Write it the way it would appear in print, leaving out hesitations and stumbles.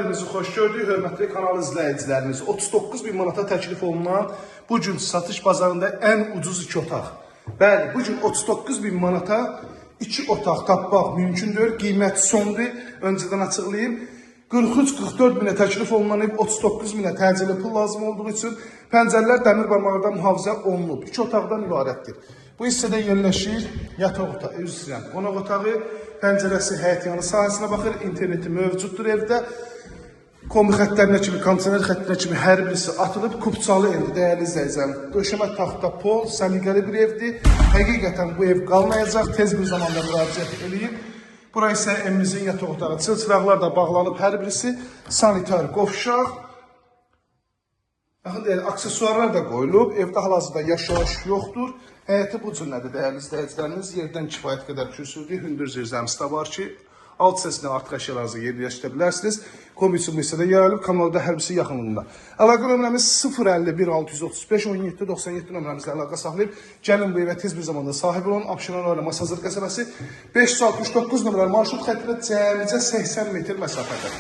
birinizi xoş gördük, hörmətli kanal izləyicilərimiz. 39.000 manata təklif olunan bu gün satış bazarında ən ucuz 2 otaq. Bəli, bu gün 39.000 manata 2 otaq tapmaq mümkündür. Qiymət sondur. Öncədən açıqlayayım. 43-44 minə təklif olunan ev 39 minə təcili pul lazım olduğu üçün pəncərələr dəmir barmaqda mühafizə olunub. 2 otaqdan ibarətdir. Bu hissədə yerləşir yataq otağı, üzr istəyirəm, qonaq otağı, pəncərəsi həyət yanı sahəsinə baxır, interneti mövcuddur evdə. Kombi xəttlərinə kimi, kondisioner xəttinə kimi hər birisi atılıb, kubçalı evdir, dəyərli izləyicəm. Döşəmə taxta pol, səliqəli bir evdir. Həqiqətən bu ev qalmayacaq, tez bir zamanda müraciət edib. Burası isə evimizin yataq otağı. Çılçıraqlar da bağlanıb, hər birisi sanitar qovşaq. Yaxın deyil, aksesuarlar da qoyulub, evdə hal-hazırda yaşayış yoxdur. Həyəti bu cürlədir, dəyərli izləyicilərimiz. Yerdən kifayət qədər kürsüdür, hündür zirzəmisi də var ki, alt səsində artıq əşyalarınızı yerləşdirə bilərsiniz. Kombi üçün bu hissədə yer alıb, kanalda hər birisi yaxınlığında. Əlaqə nömrəmiz 051 635 17 97 nömrəmizlə əlaqə saxlayıb, gəlin bu evə tez bir zamanda sahib olun. Abşeron rayonu Masazır qəsəbəsi 569 nömrəli marşrut xəttinə cəmicə 80 metr məsafədə.